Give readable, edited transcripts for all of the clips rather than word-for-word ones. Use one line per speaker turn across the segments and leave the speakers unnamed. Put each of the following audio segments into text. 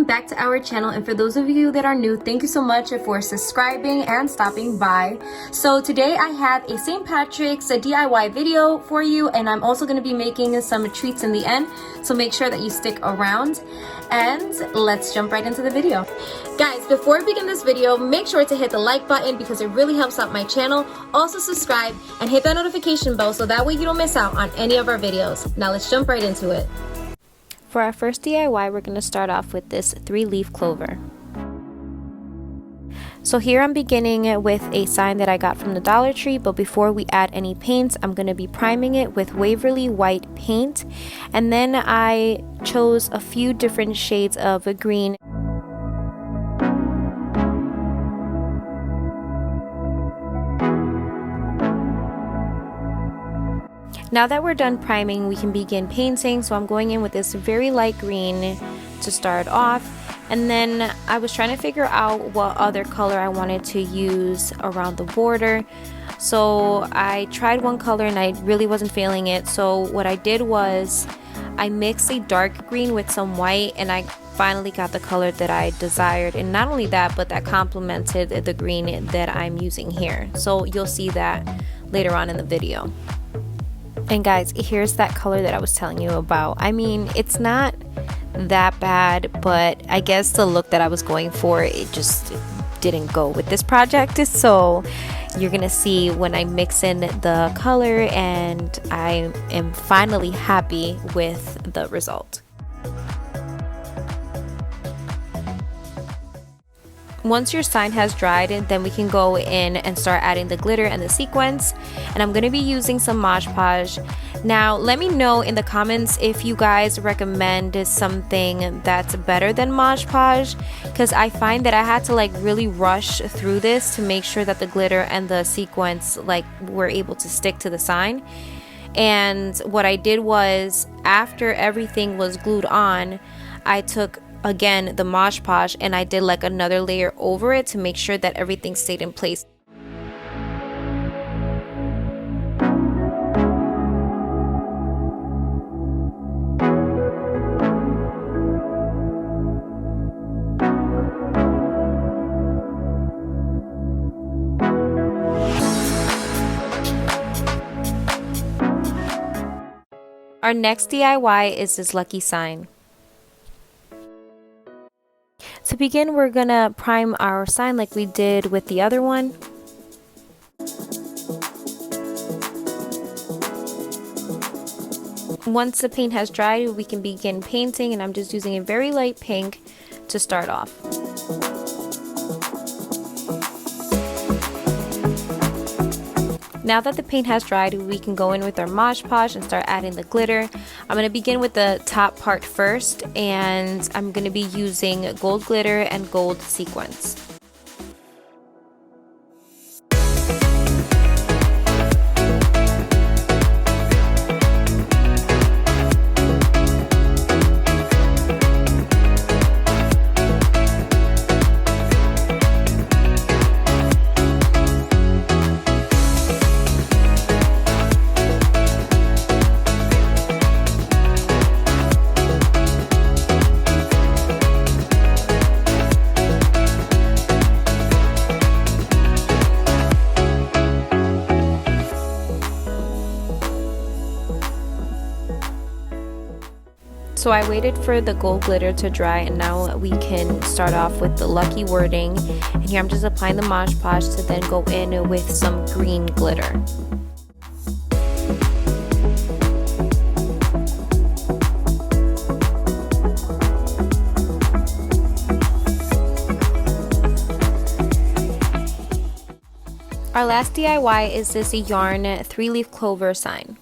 welcome back to our channel, and for those of you that are new, thank you so much for subscribing and stopping by. So today I have a St. Patrick's DIY video for you, and I'm also going to be making some treats in the end, so make sure that you stick around and let's jump right into the video. Guys, before we begin this video, make sure to hit the like button because it really helps out my channel. Also subscribe and hit that notification bell so that way you don't miss out on any of our videos. Now let's jump right into it.
For our first DIY, we're going to start off with this 3-leaf clover. So here I'm beginning with a sign that I got from the Dollar Tree, but before we add any paints, I'm going to be priming it with Waverly white paint, and then I chose a few different shades of green. Now that we're done priming, we can begin painting. So I'm going in with this very light green to start off, and then I was trying to figure out what other color I wanted to use around the border. So I tried one color and I really wasn't feeling it, so what I did was I mixed a dark green with some white, and I finally got the color that I desired. And not only that, but that complemented the green that I'm using here, so you'll see that later on in the video. And guys, here's that color that I was telling you about. I mean, it's not that bad, but I guess the look that I was going for, it just didn't go with this project. So you're gonna see when I mix in the color, and I am finally happy with the result. Once your sign has dried, then we can go in and start adding the glitter and the sequins, and I'm going to be using some Mod Podge. Now let me know in the comments if you guys recommend something that's better than Mod Podge, because I find that I had to really rush through this to make sure that the glitter and the sequins were able to stick to the sign. And what I did was, after everything was glued on, I took again the Mod Podge and I did another layer over it to make sure that everything stayed in place. Our next DIY is this lucky sign. To begin, we're gonna prime our sign like we did with the other one. Once the paint has dried, we can begin painting, and I'm just using a very light pink to start off. Now that the paint has dried, we can go in with our Mod Podge and start adding the glitter. I'm going to begin with the top part first, and I'm going to be using gold glitter and gold sequins. So I waited for the gold glitter to dry, and now we can start off with the lucky wording. And here I'm just applying the Mod Podge to then go in with some green glitter. Our last DIY is this yarn 3-leaf clover sign.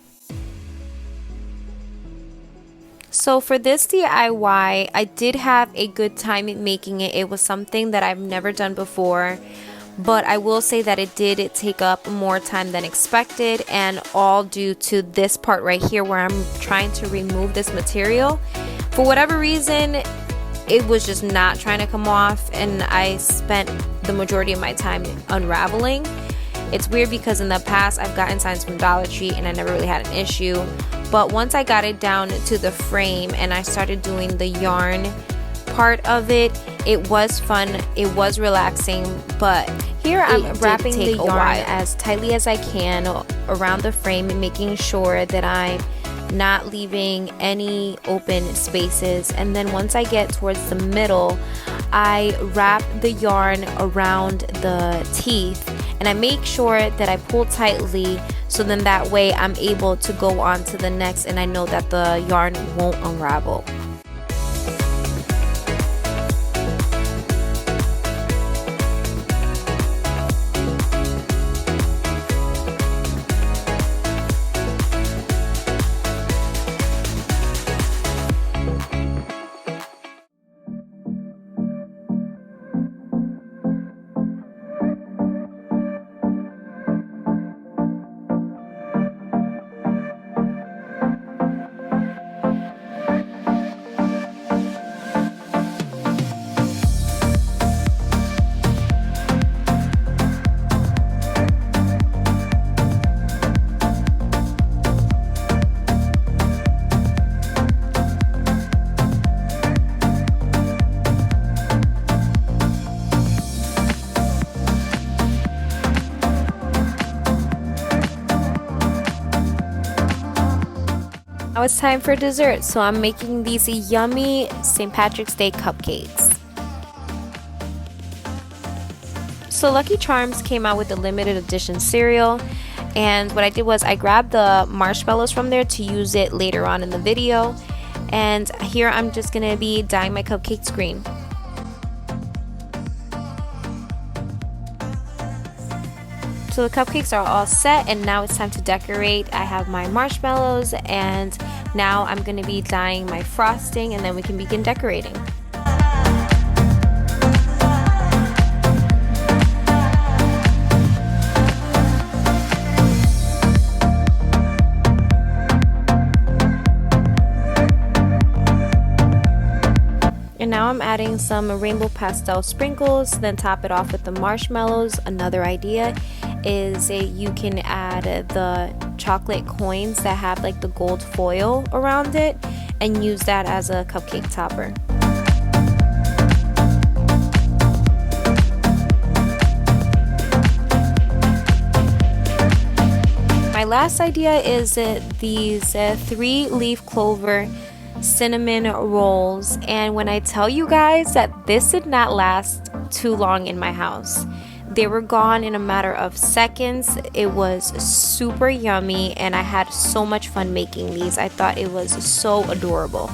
So for this DIY, I did have a good time making it. It was something that I've never done before, but I will say that it did take up more time than expected, and all due to this part right here where I'm trying to remove this material. For whatever reason, it was just not trying to come off, and I spent the majority of my time unraveling. It's weird because in the past I've gotten signs from Dollar Tree and I never really had an issue, but once I got it down to the frame and I started doing the yarn part of it. It was fun, it was relaxing, but here I'm wrapping the yarn as tightly as I can around the frame and making sure that I'm not leaving any open spaces. And then once I get towards the middle, I wrap the yarn around the teeth and I make sure that I pull tightly, so then that way I'm able to go on to the next and I know that the yarn won't unravel. Now it's time for dessert, so I'm making these yummy St. Patrick's Day cupcakes. So Lucky Charms came out with the limited edition cereal, and what I did was I grabbed the marshmallows from there to use it later on in the video. And here I'm just gonna be dyeing my cupcakes green. So the cupcakes are all set, and now it's time to decorate. I have my marshmallows, and now I'm going to be dyeing my frosting, and then we can begin decorating. And now I'm adding some rainbow pastel sprinkles, then top it off with the marshmallows. Another idea is you can add the chocolate coins that have like the gold foil around it and use that as a cupcake topper. My last idea is these 3-leaf clover cinnamon rolls, and when I tell you guys that this did not last too long in my house, they were gone in a matter of seconds. It was super yummy and I had so much fun making these. I thought it was so adorable.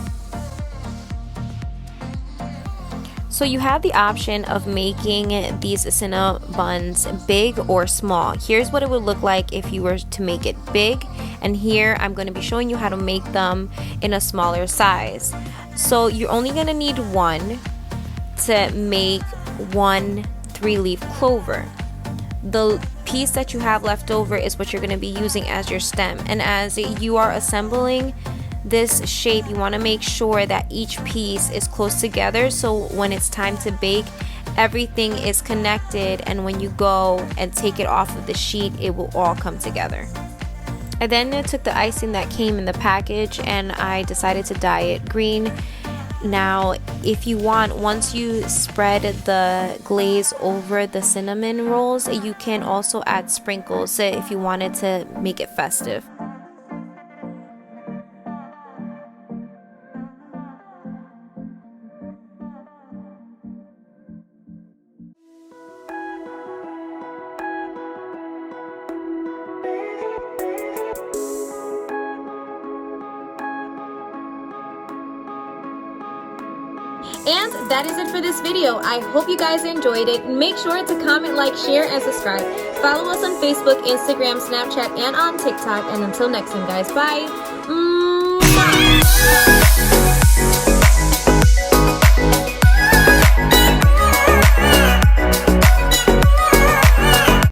So you have the option of making these Cinnabons big or small. Here's what it would look like if you were to make it big, and here I'm going to be showing you how to make them in a smaller size. So you're only going to need one to make one 3-leaf clover. The piece that you have left over is what you're going to be using as your stem, and as you are assembling this shape, you want to make sure that each piece is close together, so when it's time to bake, everything is connected, and when you go and take it off of the sheet, it will all come together. I then took the icing that came in the package and I decided to dye it green. Now, if you want, once you spread the glaze over the cinnamon rolls, you can also add sprinkles if you wanted to make it festive.
And that is it for this video. I hope you guys enjoyed it. Make sure to comment, like, share, and subscribe. Follow us on Facebook, Instagram, Snapchat, and on TikTok. And until next time, guys, bye. Mwah!